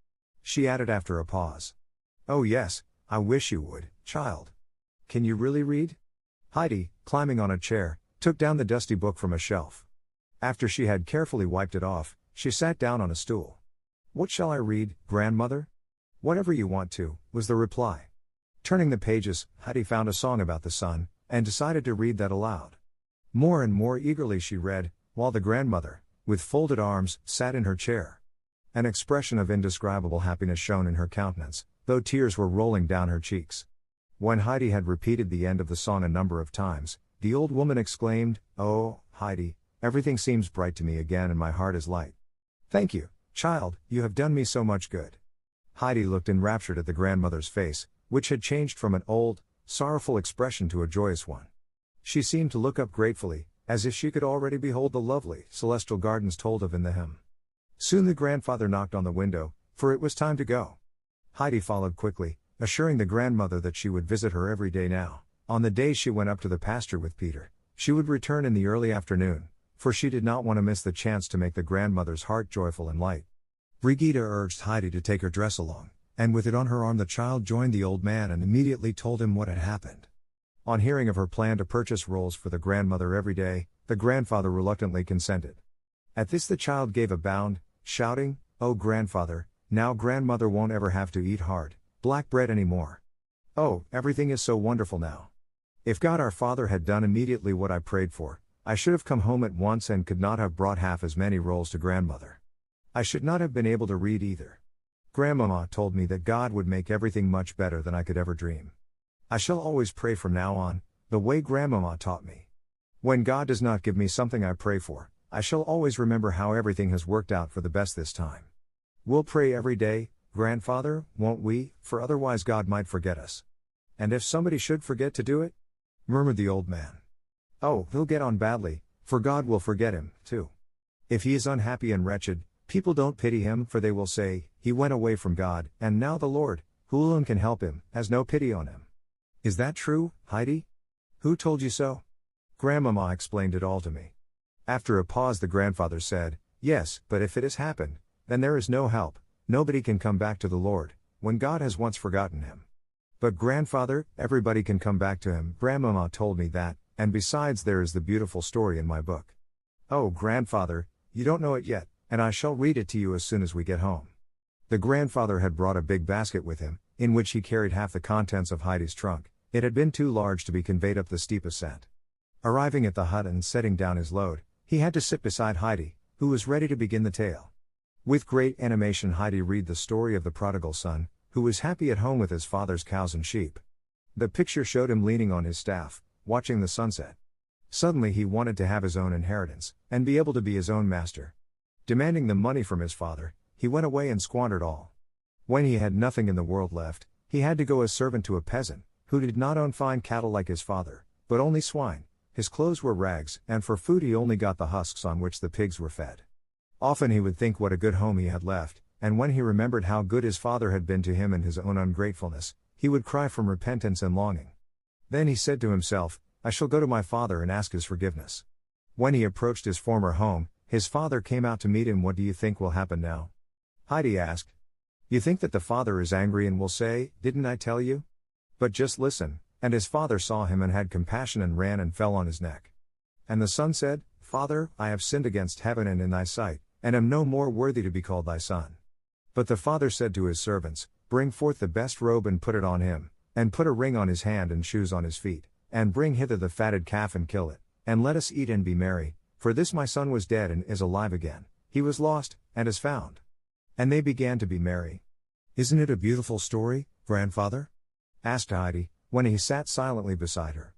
She added after a pause. Oh yes, I wish you would, child. Can you really read? Heidi, climbing on a chair, took down the dusty book from a shelf. After she had carefully wiped it off, she sat down on a stool. What shall I read, grandmother? Whatever you want to, was the reply. Turning the pages, Heidi found a song about the sun, and decided to read that aloud. More and more eagerly she read, while the grandmother, with folded arms, sat in her chair. An expression of indescribable happiness shone in her countenance, though tears were rolling down her cheeks. When Heidi had repeated the end of the song a number of times, the old woman exclaimed, Oh, Heidi, everything seems bright to me again and my heart is light. Thank you, child, you have done me so much good. Heidi looked enraptured at the grandmother's face, which had changed from an old, sorrowful expression to a joyous one. She seemed to look up gratefully, as if she could already behold the lovely, celestial gardens told of in the hymn. Soon the grandfather knocked on the window, for it was time to go. Heidi followed quickly, assuring the grandmother that she would visit her every day now. On the days she went up to the pasture with Peter, she would return in the early afternoon, for she did not want to miss the chance to make the grandmother's heart joyful and light. Brigitte urged Heidi to take her dress along, and with it on her arm the child joined the old man and immediately told him what had happened. On hearing of her plan to purchase rolls for the grandmother every day, the grandfather reluctantly consented. At this the child gave a bound, shouting, Oh grandfather, now grandmother won't ever have to eat hard, black bread anymore. Oh, everything is so wonderful now. If God our Father had done immediately what I prayed for, I should have come home at once and could not have brought half as many rolls to grandmother. I should not have been able to read either. Grandmama told me that God would make everything much better than I could ever dream. I shall always pray from now on, the way grandmama taught me. When God does not give me something I pray for, I shall always remember how everything has worked out for the best this time. We'll pray every day, grandfather, won't we, for otherwise God might forget us. And if somebody should forget to do it? Murmured the old man. Oh, he'll get on badly, for God will forget him, too. If he is unhappy and wretched, people don't pity him for they will say, he went away from God, and now the Lord, who alone can help him, has no pity on him. Is that true, Heidi? Who told you so? Grandmama explained it all to me. After a pause the grandfather said, Yes, but if it has happened, then there is no help, nobody can come back to the Lord, when God has once forgotten him. But grandfather, everybody can come back to him, grandmama told me that, and besides there is the beautiful story in my book. Oh grandfather, you don't know it yet, and I shall read it to you as soon as we get home. The grandfather had brought a big basket with him, in which he carried half the contents of Heidi's trunk. It had been too large to be conveyed up the steep ascent. Arriving at the hut and setting down his load, he had to sit beside Heidi, who was ready to begin the tale. With great animation Heidi read the story of the prodigal son, who was happy at home with his father's cows and sheep. The picture showed him leaning on his staff, watching the sunset. Suddenly he wanted to have his own inheritance, and be able to be his own master. Demanding the money from his father, he went away and squandered all. When he had nothing in the world left, he had to go as servant to a peasant, who did not own fine cattle like his father, but only swine. His clothes were rags, and for food he only got the husks on which the pigs were fed. Often he would think what a good home he had left, and when he remembered how good his father had been to him and his own ungratefulness, he would cry from repentance and longing. Then he said to himself, I shall go to my father and ask his forgiveness. When he approached his former home, his father came out to meet him. What do you think will happen now? Heidi asked. You think that the father is angry and will say, Didn't I tell you? But just listen. And his father saw him and had compassion and ran and fell on his neck. And the son said, Father, I have sinned against heaven and in thy sight, and am no more worthy to be called thy son. But the father said to his servants, Bring forth the best robe and put it on him, and put a ring on his hand and shoes on his feet, and bring hither the fatted calf and kill it, and let us eat and be merry, for this my son was dead and is alive again, he was lost, and is found. And they began to be merry. Isn't it a beautiful story, grandfather? Asked Heidi, when he sat silently beside her.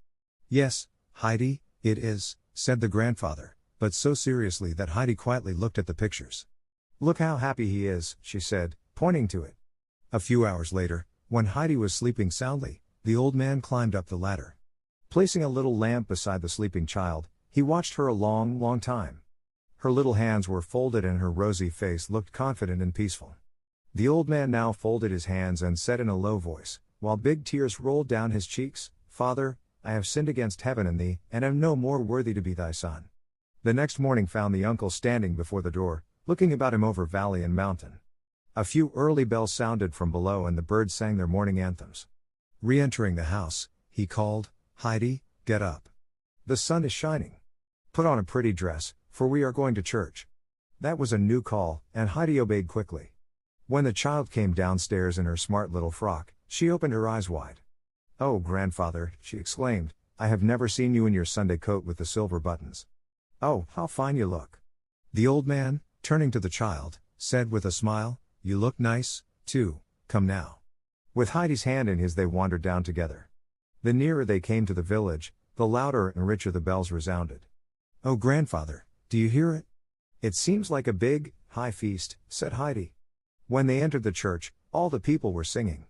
"Yes, Heidi, it is," said the grandfather, but so seriously that Heidi quietly looked at the pictures. "Look how happy he is," she said, pointing to it. A few hours later, when Heidi was sleeping soundly, the old man climbed up the ladder. Placing a little lamp beside the sleeping child, he watched her a long, long time. Her little hands were folded and her rosy face looked confident and peaceful. The old man now folded his hands and said in a low voice, while big tears rolled down his cheeks, "Father, I have sinned against heaven and thee, and am no more worthy to be thy son." The next morning found the uncle standing before the door, looking about him over valley and mountain. A few early bells sounded from below and the birds sang their morning anthems. Re-entering the house, he called, "Heidi, get up. The sun is shining. Put on a pretty dress, for we are going to church." That was a new call, and Heidi obeyed quickly. When the child came downstairs in her smart little frock, she opened her eyes wide. "Oh, grandfather," she exclaimed, "I have never seen you in your Sunday coat with the silver buttons. Oh, how fine you look." The old man, turning to the child, said with a smile, "You look nice, too, come now." With Heidi's hand in his they wandered down together. The nearer they came to the village, the louder and richer the bells resounded. "Oh, grandfather, do you hear it? It seems like a big, high feast," said Heidi. When they entered the church, all the people were singing.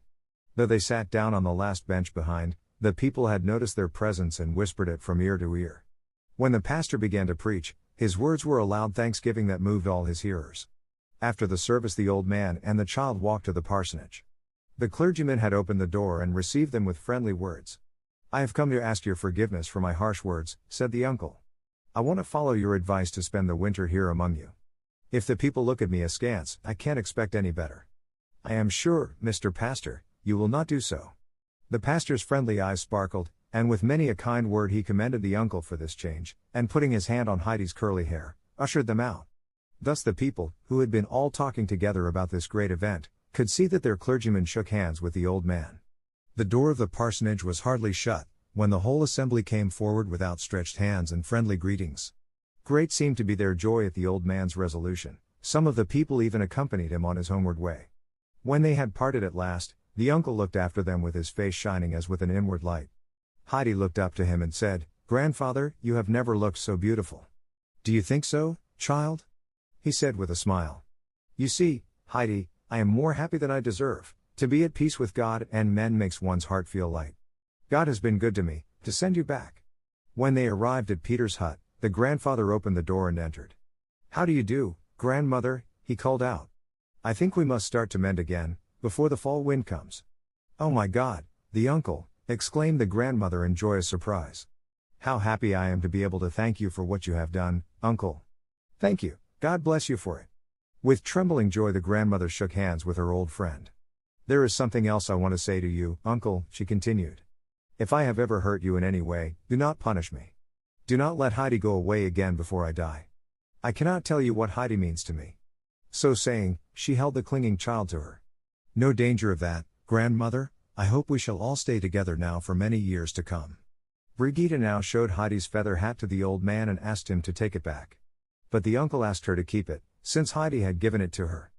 Though they sat down on the last bench behind, the people had noticed their presence and whispered it from ear to ear. When the pastor began to preach, his words were a loud thanksgiving that moved all his hearers. After the service, the old man and the child walked to the parsonage. The clergyman had opened the door and received them with friendly words. "I have come to ask your forgiveness for my harsh words," said the uncle. "I want to follow your advice to spend the winter here among you. If the people look at me askance, I can't expect any better. I am sure, Mr. Pastor, you will not do so." The pastor's friendly eyes sparkled, and with many a kind word he commended the uncle for this change, and putting his hand on Heidi's curly hair, ushered them out. Thus the people, who had been all talking together about this great event, could see that their clergyman shook hands with the old man. The door of the parsonage was hardly shut, when the whole assembly came forward with outstretched hands and friendly greetings. Great seemed to be their joy at the old man's resolution. Some of the people even accompanied him on his homeward way. When they had parted at last, the uncle looked after them with his face shining as with an inward light. Heidi looked up to him and said, "Grandfather, you have never looked so beautiful." "Do you think so, child?" he said with a smile. "You see, Heidi, I am more happy than I deserve. To be at peace with God and men makes one's heart feel light. God has been good to me, to send you back." When they arrived at Peter's hut, the grandfather opened the door and entered. "How do you do, grandmother?" he called out. "I think we must start to mend again, before the fall wind comes." "Oh my God, the uncle," exclaimed the grandmother in joyous surprise. "How happy I am to be able to thank you for what you have done, uncle." "Thank you, God bless you for it." With trembling joy the grandmother shook hands with her old friend. "There is something else I want to say to you, uncle," she continued. "If I have ever hurt you in any way, do not punish me. Do not let Heidi go away again before I die. I cannot tell you what Heidi means to me." So saying, she held the clinging child to her. "No danger of that, grandmother. I hope we shall all stay together now for many years to come." Brigitte now showed Heidi's feather hat to the old man and asked him to take it back. But the uncle asked her to keep it, since Heidi had given it to her.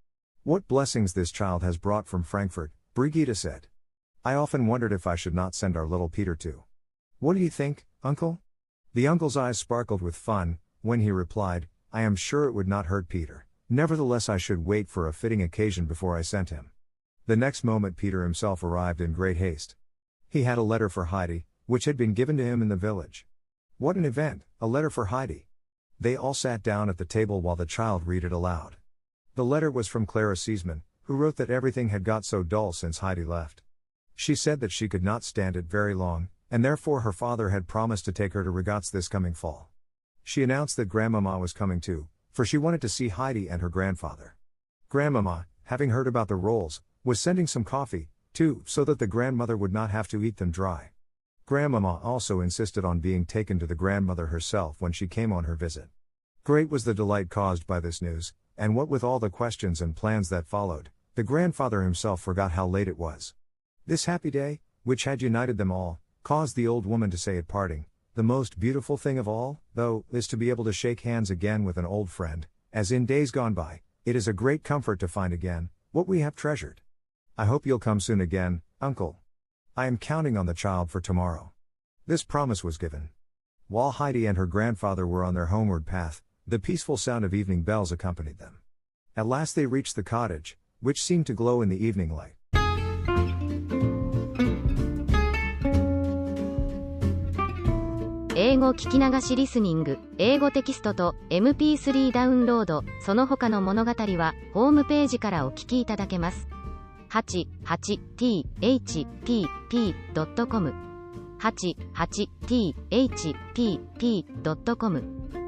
"What blessings this child has brought from Frankfurt," Brigitte said. "I often wondered if I should not send our little Peter too. What do you think, uncle?" The uncle's eyes sparkled with fun, when he replied, "I am sure it would not hurt Peter. Nevertheless I should wait for a fitting occasion before I sent him." The next moment Peter himself arrived in great haste. He had a letter for Heidi, which had been given to him in the village. What an event, a letter for Heidi! They all sat down at the table while the child read it aloud. The letter was from Clara Seesman, who wrote that everything had got so dull since Heidi left. She said that she could not stand it very long, and therefore her father had promised to take her to Regatz this coming fall. She announced that Grandmama was coming too, for she wanted to see Heidi and her grandfather. Grandmama, having heard about the rolls, was sending some coffee, too, so that the grandmother would not have to eat them dry. Grandmama also insisted on being taken to the grandmother herself when she came on her visit. Great was the delight caused by this news, and what with all the questions and plans that followed, the grandfather himself forgot how late it was. This happy day, which had united them all, caused the old woman to say at parting, "The most beautiful thing of all, though, is to be able to shake hands again with an old friend, as in days gone by. It is a great comfort to find again what we have treasured. I hope you'll come soon again, uncle." I am counting on the child for tomorrow. This promise was given. While Heidi and her grandfather were on their homeward path, the peaceful sound of evening bells accompanied them. At last they reached the cottage, which seemed to glow in the evening light. 英語聞き流しリスニング、英語テキストと MP3 ダウンロード、その他の物語はホームページからお聞きいただけます。88thpp.com 88thpp.com